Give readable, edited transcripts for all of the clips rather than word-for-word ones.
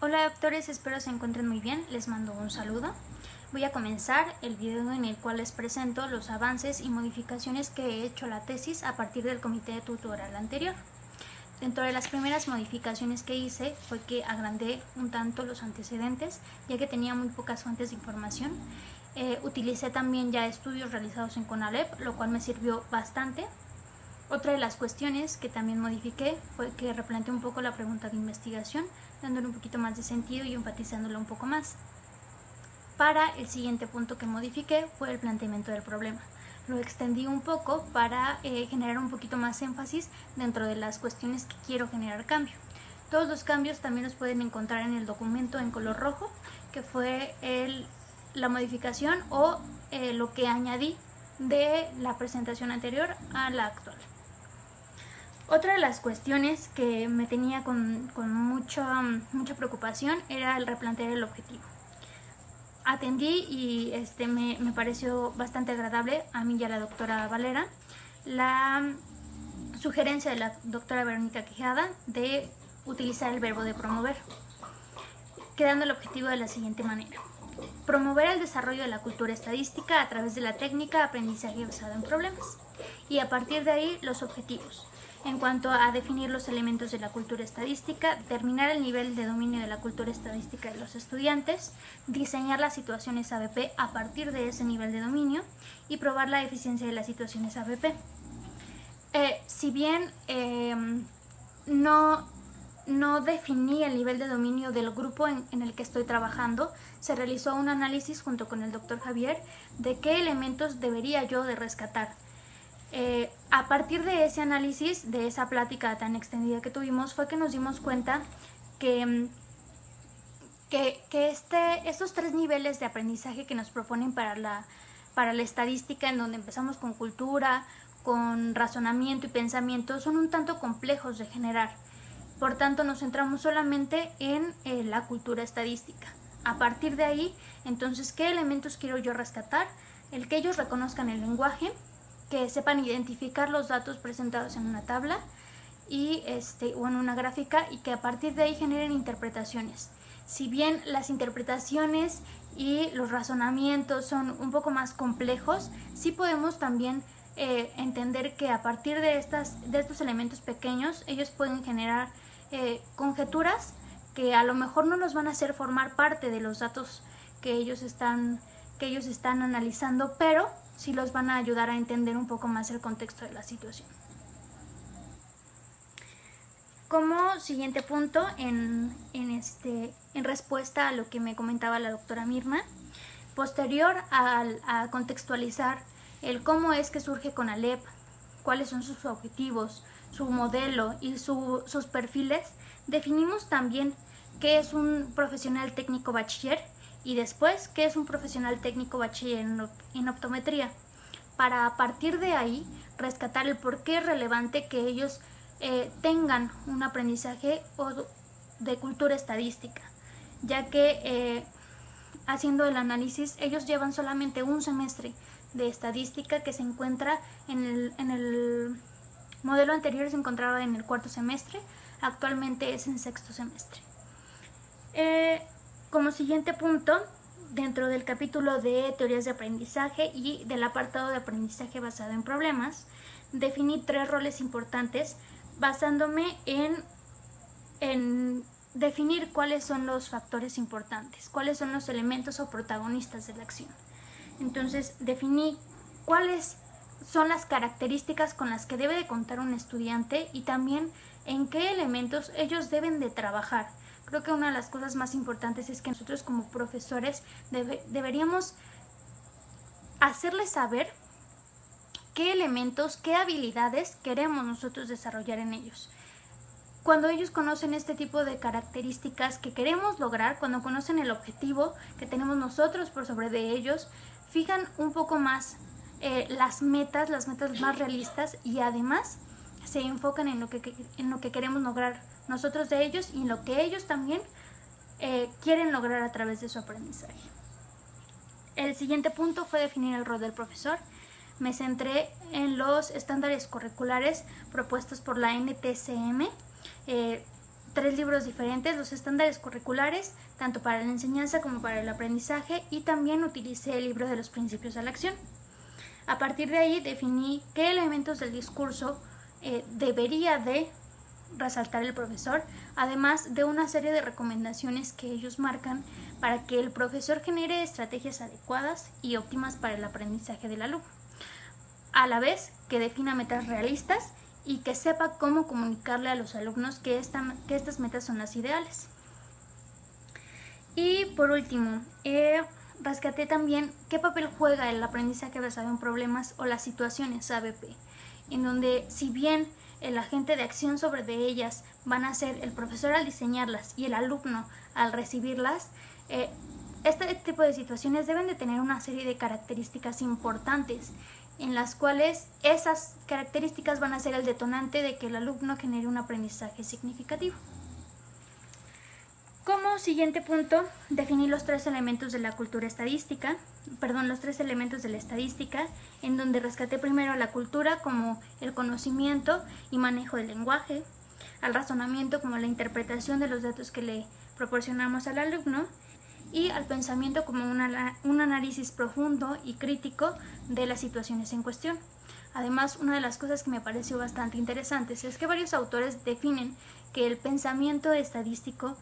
Hola doctores, espero se encuentren muy bien, les mando un saludo. Voy a comenzar el video en el cual les presento los avances y modificaciones que he hecho a la tesis a partir del comité tutoral anterior. Dentro de las primeras modificaciones que hice fue que agrandé un tanto los antecedentes, ya que tenía muy pocas fuentes de información. Utilicé también ya estudios realizados en CONALEP, lo cual me sirvió bastante. Otra de las cuestiones que también modifiqué fue que replanteé un poco la pregunta de investigación, dándole un poquito más de sentido y enfatizándola un poco más. Para el siguiente punto que modifiqué fue el planteamiento del problema. Lo extendí un poco para generar un poquito más énfasis dentro de las cuestiones que quiero generar cambio. Todos los cambios también los pueden encontrar en el documento en color rojo, que fue la modificación o lo que añadí de la presentación anterior a la actual. Otra de las cuestiones que me tenía con mucha preocupación era el replantear el objetivo. Atendí y me pareció bastante agradable a mí y a la doctora Valera la sugerencia de la doctora Verónica Quijada de utilizar el verbo de promover, quedando el objetivo de la siguiente manera: promover el desarrollo de la cultura estadística a través de la técnica de aprendizaje basado en problemas, y a partir de ahí los objetivos. En cuanto a definir los elementos de la cultura estadística, determinar el nivel de dominio de la cultura estadística de los estudiantes, diseñar las situaciones ABP a partir de ese nivel de dominio y probar la eficiencia de las situaciones ABP. Si bien no definí el nivel de dominio del grupo en el que estoy trabajando, se realizó un análisis junto con el doctor Javier de qué elementos debería yo de rescatar. A partir de ese análisis, de esa plática tan extendida que tuvimos, fue que nos dimos cuenta que estos tres niveles de aprendizaje que nos proponen para la estadística, en donde empezamos con cultura, con razonamiento y pensamiento, son un tanto complejos de generar. Por tanto, nos centramos solamente en la cultura estadística. A partir de ahí, entonces, ¿qué elementos quiero yo rescatar? El que ellos reconozcan el lenguaje, que sepan identificar los datos presentados en una tabla o en una gráfica, y que a partir de ahí generen interpretaciones. Si bien las interpretaciones y los razonamientos son un poco más complejos, sí podemos también entender que a partir de estos elementos pequeños ellos pueden generar conjeturas que a lo mejor no nos van a hacer formar parte de los datos que ellos están analizando, pero sí los van a ayudar a entender un poco más el contexto de la situación. Como siguiente punto, en respuesta a lo que me comentaba la doctora Mirna, posterior a contextualizar el cómo es que surge CONALEP, cuáles son sus objetivos, su modelo y sus perfiles, definimos también qué es un profesional técnico bachiller y después qué es un profesional técnico bachiller en optometría, para a partir de ahí rescatar el por qué es relevante que ellos tengan un aprendizaje de cultura estadística, ya que haciendo el análisis ellos llevan solamente un semestre de estadística, que se encuentra en el modelo anterior, se encontraba en el cuarto semestre, actualmente es en sexto semestre. Como siguiente punto, dentro del capítulo de teorías de aprendizaje y del apartado de aprendizaje basado en problemas, definí 3 roles importantes basándome en definir cuáles son los factores importantes, cuáles son los elementos o protagonistas de la acción. Entonces definí cuáles son las características con las que debe de contar un estudiante y también en qué elementos ellos deben de trabajar. Creo que una de las cosas más importantes es que nosotros como profesores deberíamos hacerles saber qué elementos, qué habilidades queremos nosotros desarrollar en ellos. Cuando ellos conocen este tipo de características que queremos lograr, cuando conocen el objetivo que tenemos nosotros por sobre de ellos, fijan un poco más las metas más realistas, y además se enfocan en lo que queremos lograr nosotros de ellos y en lo que ellos también quieren lograr a través de su aprendizaje. El siguiente punto fue definir el rol del profesor. Me centré en los estándares curriculares propuestos por la NTCM. 3 libros diferentes, los estándares curriculares, tanto para la enseñanza como para el aprendizaje, y también utilicé el libro de los principios a la acción. A partir de ahí definí qué elementos del discurso debería de resaltar el profesor, además de una serie de recomendaciones que ellos marcan para que el profesor genere estrategias adecuadas y óptimas para el aprendizaje del alumno, a la vez que defina metas realistas y que sepa cómo comunicarle a los alumnos que estas metas son las ideales. Y por último, rescaté también qué papel juega el aprendizaje basado en problemas o las situaciones ABP, en donde si bien el agente de acción sobre de ellas van a ser el profesor al diseñarlas y el alumno al recibirlas, este tipo de situaciones deben de tener una serie de características importantes, en las cuales esas características van a ser el detonante de que el alumno genere un aprendizaje significativo. Como siguiente punto, definí los 3 elementos de la cultura estadística, los 3 elementos de la estadística, en donde rescaté primero a la cultura como el conocimiento y manejo del lenguaje, al razonamiento como la interpretación de los datos que le proporcionamos al alumno, y al pensamiento como un análisis profundo y crítico de las situaciones en cuestión. Además, una de las cosas que me pareció bastante interesantes es que varios autores definen que el pensamiento estadístico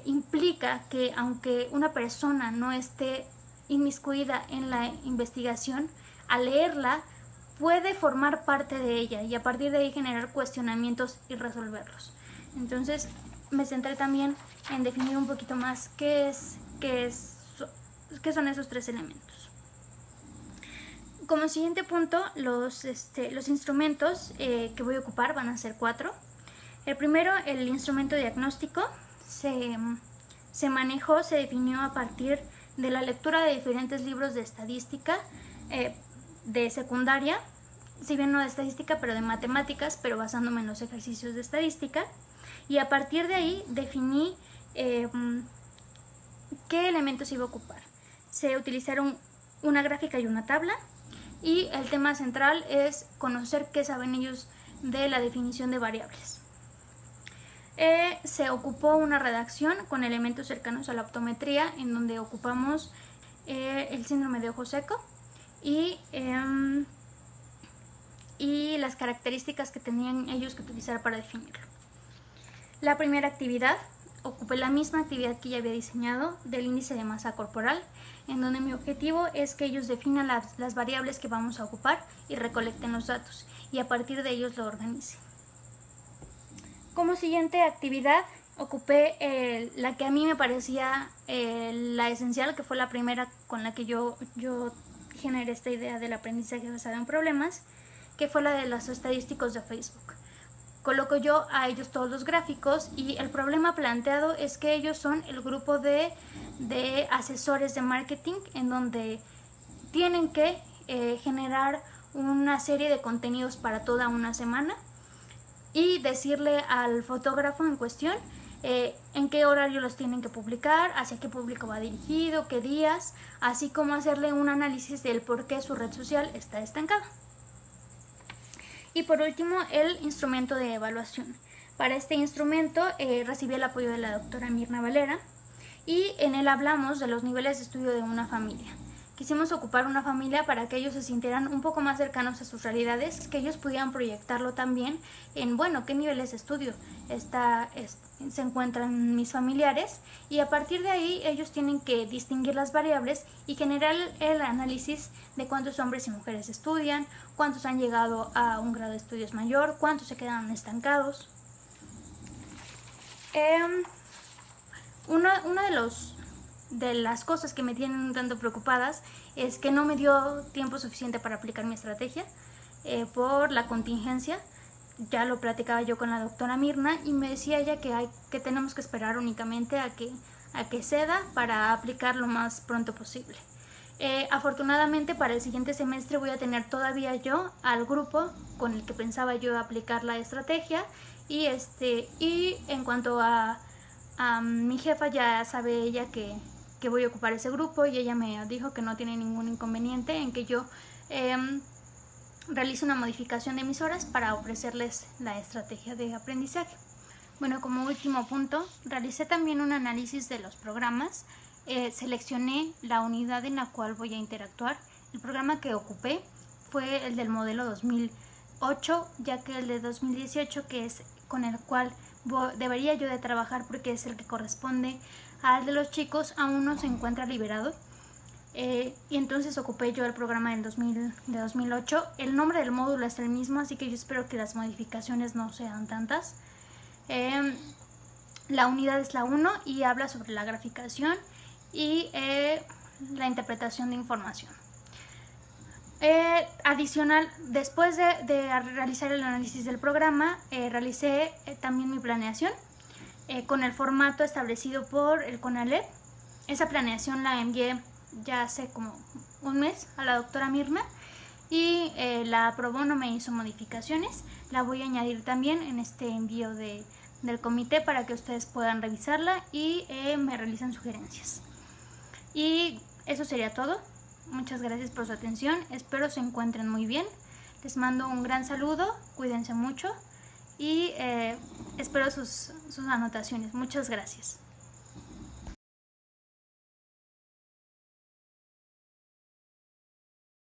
implica que aunque una persona no esté inmiscuida en la investigación, al leerla puede formar parte de ella y a partir de ahí generar cuestionamientos y resolverlos. Entonces me centré también en definir un poquito más qué son esos 3 elementos. Como siguiente punto, los instrumentos que voy a ocupar van a ser 4. El primero, el instrumento diagnóstico, se definió a partir de la lectura de diferentes libros de estadística de secundaria, si bien no de estadística, pero de matemáticas, pero basándome en los ejercicios de estadística, y a partir de ahí definí qué elementos iba a ocupar. Se utilizaron una gráfica y una tabla, y el tema central es conocer qué saben ellos de la definición de variables. Se ocupó una redacción con elementos cercanos a la optometría, en donde ocupamos el síndrome de ojo seco y las características que tenían ellos que utilizar para definirlo. La primera actividad, ocupé la misma actividad que ya había diseñado del índice de masa corporal, en donde mi objetivo es que ellos definan las variables que vamos a ocupar y recolecten los datos, y a partir de ellos lo organicen. Como siguiente actividad, ocupé la que a mí me parecía la esencial, que fue la primera con la que yo generé esta idea del aprendizaje basado en problemas, que fue la de los estadísticos de Facebook. Coloco yo a ellos todos los gráficos, y el problema planteado es que ellos son el grupo de asesores de marketing, en donde tienen que generar una serie de contenidos para toda una semana y decirle al fotógrafo en cuestión en qué horario los tienen que publicar, hacia qué público va dirigido, qué días, así como hacerle un análisis del por qué su red social está estancada. Y por último, el instrumento de evaluación. Para este instrumento recibí el apoyo de la doctora Mirna Valera, y en él hablamos de los niveles de estudio de una familia. Quisimos ocupar una familia para que ellos se sintieran un poco más cercanos a sus realidades, que ellos pudieran proyectarlo también en, qué niveles de estudio se encuentran mis familiares, y a partir de ahí ellos tienen que distinguir las variables y generar el análisis de cuántos hombres y mujeres estudian, cuántos han llegado a un grado de estudios mayor, cuántos se quedan estancados. Una de las cosas que me tienen un tanto preocupadas es que no me dio tiempo suficiente para aplicar mi estrategia por la contingencia. Ya lo platicaba yo con la doctora Mirna, y me decía ella que tenemos que esperar únicamente a que ceda para aplicar lo más pronto posible. Afortunadamente para el siguiente semestre voy a tener todavía yo al grupo con el que pensaba yo aplicar la estrategia, y en cuanto a mi jefa, ya sabe ella que voy a ocupar ese grupo, y ella me dijo que no tiene ningún inconveniente en que yo realice una modificación de mis horas para ofrecerles la estrategia de aprendizaje. Bueno, como último punto, realicé también un análisis de los programas. Seleccioné la unidad en la cual voy a interactuar. El programa que ocupé fue el del modelo 2008, ya que el de 2018, que es con el cual debería yo de trabajar porque es el que corresponde al de los chicos, aún no se encuentra liberado. Y entonces ocupé yo el programa de 2008. El nombre del módulo es el mismo, así que yo espero que las modificaciones no sean tantas. La unidad es la 1 y habla sobre la graficación y la interpretación de información. Adicional, después de realizar el análisis del programa, realicé también mi planeación con el formato establecido por el CONALEP. Esa planeación la envié ya hace como un mes a la doctora Mirna y la aprobó, no me hizo modificaciones. La voy a añadir también en este envío del comité para que ustedes puedan revisarla y me realicen sugerencias. Y eso sería todo. Muchas gracias por su atención, espero se encuentren muy bien. Les mando un gran saludo, cuídense mucho y espero sus anotaciones. Muchas gracias.